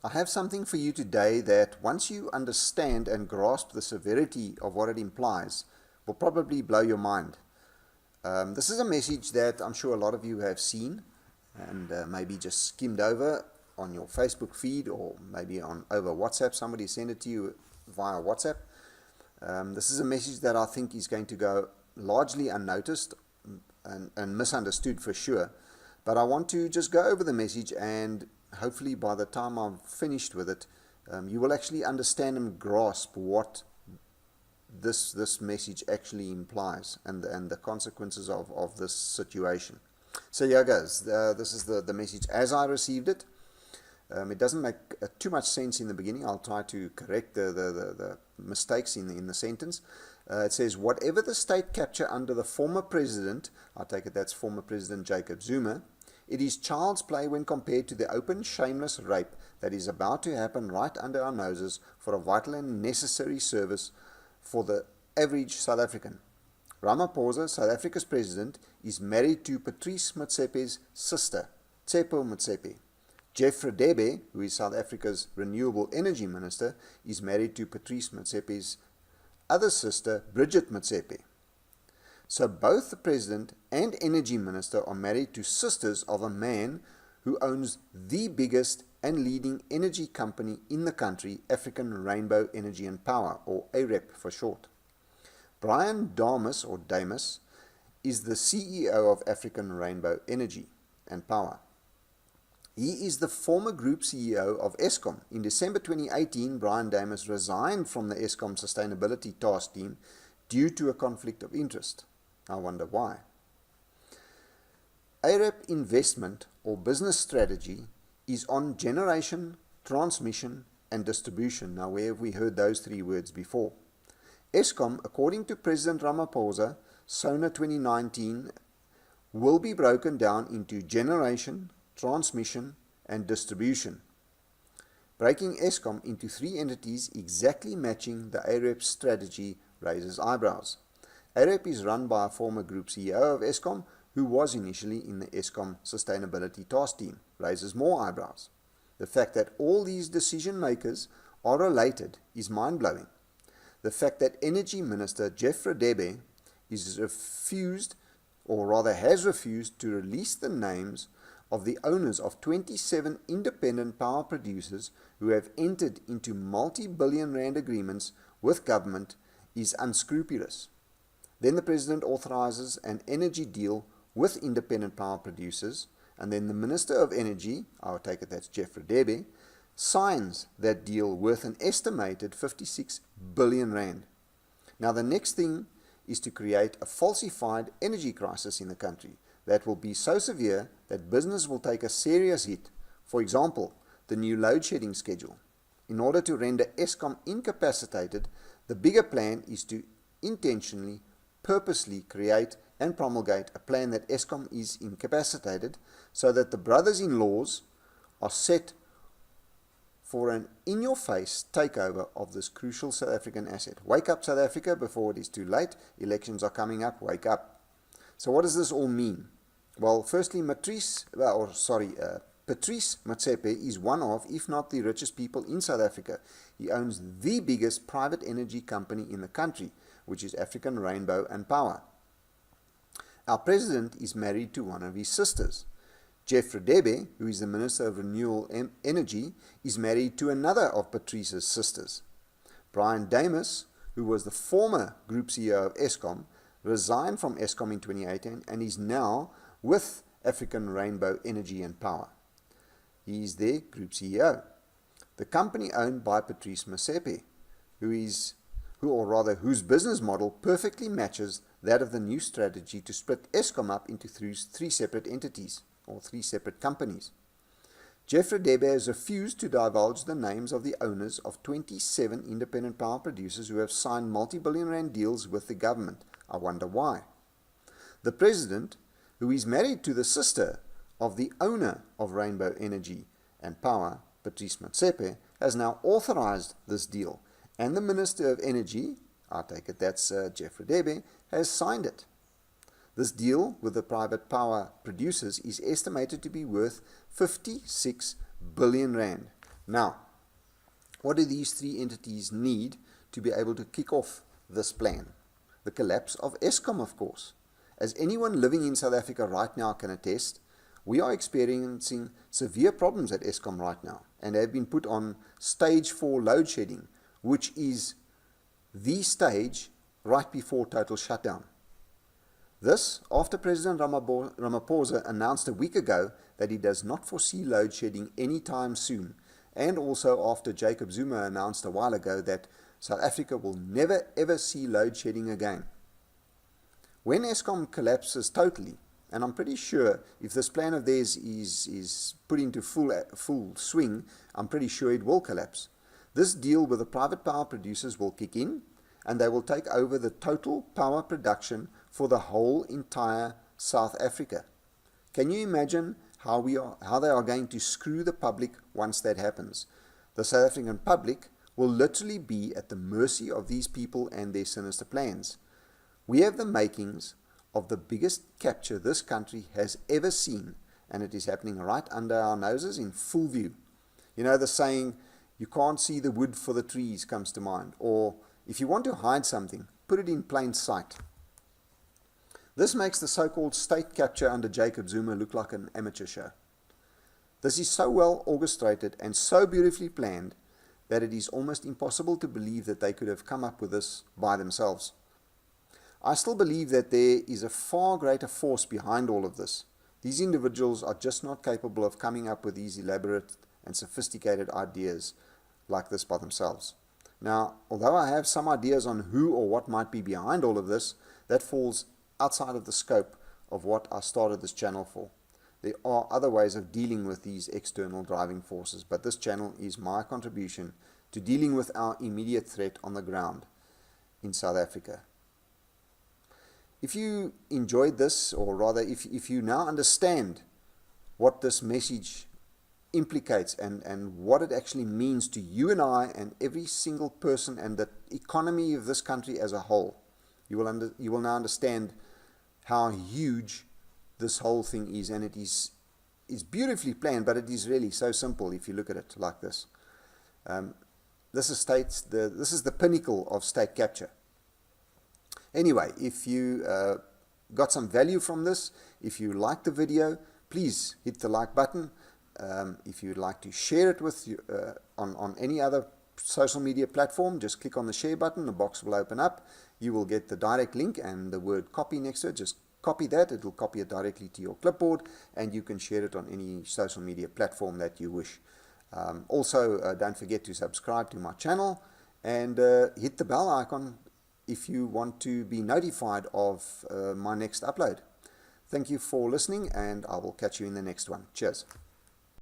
I have something for you today that, once you understand and grasp the severity of what it implies, will probably blow your mind. This is a message that I'm sure a lot of you have seen and maybe just skimmed over on your Facebook feed, or maybe over WhatsApp. Somebody sent it to you via WhatsApp. This is a message that I think is going to go largely unnoticed and misunderstood for sure. But I want to just go over the message, and hopefully by the time I'm finished with it, you will actually understand and grasp what this message actually implies, and the consequences of this situation. So here goes. This is the message as I received it. It doesn't make too much sense in the beginning. I'll try to correct the mistakes in the sentence. It says, whatever the state capture under the former president, I take it that's former President Jacob Zuma, it is child's play when compared to the open, shameless rape that is about to happen right under our noses for a vital and necessary service for the average South African. Ramaphosa, South Africa's president, is married to Patrice Motsepe's sister, Tsepo Motsepe. Jeff Radebe, who is South Africa's renewable energy minister, is married to Patrice Motsepe's other sister, Bridget Motsepe. So both the president and energy minister are married to sisters of a man who owns the biggest and leading energy company in the country, African Rainbow Energy and Power, or AREP for short. Brian Dames, or Dames, is the CEO of African Rainbow Energy and Power. He is the former group CEO of Eskom. In December 2018, Brian Dames resigned from the Eskom Sustainability Task Team due to a conflict of interest. I wonder why. AREP investment or business strategy is on generation, transmission and distribution. Now, where have we heard those three words before? Eskom, according to President Ramaphosa, SONA 2019, will be broken down into generation, transmission and distribution, breaking Eskom into three entities exactly matching the AREP strategy raises eyebrows. AREP is run by a former group CEO of Eskom who was initially in the Eskom Sustainability Task Team, raises more eyebrows. The fact that all these decision makers are related is mind-blowing. The fact that Energy Minister Jeff Radebe has refused to release the names of the owners of 27 independent power producers who have entered into multi-billion rand agreements with government is unscrupulous. Then the President authorizes an energy deal with independent power producers, and then the Minister of Energy, I would take it that's Jeff Radebe, signs that deal worth an estimated 56 billion rand. Now the next thing is to create a falsified energy crisis in the country that will be so severe that business will take a serious hit. For example, the new load shedding schedule. In order to render Eskom incapacitated, the bigger plan is to intentionally, purposely create and promulgate a plan that Eskom is incapacitated so that the brothers-in-laws are set for an in-your-face takeover of this crucial South African asset. Wake up, South Africa, before it is too late. Elections are coming up. Wake up. So what does this all mean? Well, firstly, Patrice Motsepe is one of, if not the richest people in South Africa. He owns the biggest private energy company in the country, which is African Rainbow and Power. Our president is married to one of his sisters. Jeff Radebe, who is the Minister of Renewable Energy, is married to another of Patrice's sisters. Brian Dames, who was the former Group CEO of Eskom, resigned from Eskom in 2018 and is now with African Rainbow Energy and Power. He is their Group CEO. The company owned by Patrice Motsepe, whose business model perfectly matches that of the new strategy to split Eskom up into three separate entities, or three separate companies. Jeff Radebe has refused to divulge the names of the owners of 27 independent power producers who have signed multi-billion rand deals with the government. I wonder why. The president, who is married to the sister of the owner of Rainbow Energy and Power, Patrice Motsepe, has now authorized this deal, and the Minister of Energy, I take it that's Jeff Radebe, has signed it. This deal with the private power producers is estimated to be worth 56 billion rand. Now, what do these three entities need to be able to kick off this plan? The collapse of Eskom, of course. As anyone living in South Africa right now can attest, we are experiencing severe problems at Eskom right now and have been put on stage 4 load shedding, which is the stage right before total shutdown. This after President Ramaphosa announced a week ago that he does not foresee load shedding anytime soon, and also after Jacob Zuma announced a while ago that South Africa will never ever see load shedding again. When Eskom collapses totally, and I'm pretty sure if this plan of theirs is put into full swing, I'm pretty sure it will collapse. This deal with the private power producers will kick in, and they will take over the total power production for the whole entire South Africa. Can you imagine how they are going to screw the public once that happens? The South African public will literally be at the mercy of these people and their sinister plans. We have the makings of the biggest capture this country has ever seen, and it is happening right under our noses in full view. You know the saying, you can't see the wood for the trees comes to mind, or if you want to hide something, put it in plain sight. This makes the so-called state capture under Jacob Zuma look like an amateur show. This is so well orchestrated and so beautifully planned that it is almost impossible to believe that they could have come up with this by themselves. I still believe that there is a far greater force behind all of this. These individuals are just not capable of coming up with these elaborate and sophisticated ideas like this by themselves. Now, although I have some ideas on who or what might be behind all of this, that falls outside of the scope of what I started this channel for. There are other ways of dealing with these external driving forces, but this channel is my contribution to dealing with our immediate threat on the ground in South Africa. If you enjoyed this, or rather if you now understand what this message implicates and what it actually means to you and I and every single person and the economy of this country as a whole, you will now understand how huge this whole thing is, and it is beautifully planned, but it is really so simple if you look at it like this. This is the pinnacle of state capture. Anyway, if you got some value from this, if you liked the video, please hit the like button. If you'd like to share it with you on any other social media platform, just click on the share button, the box will open up. You will get the direct link and the word copy next to it. Just copy that, it will copy it directly to your clipboard, and you can share it on any social media platform that you wish. Also, don't forget to subscribe to my channel and hit the bell icon if you want to be notified of my next upload. Thank you for listening, and I will catch you in the next one. Cheers.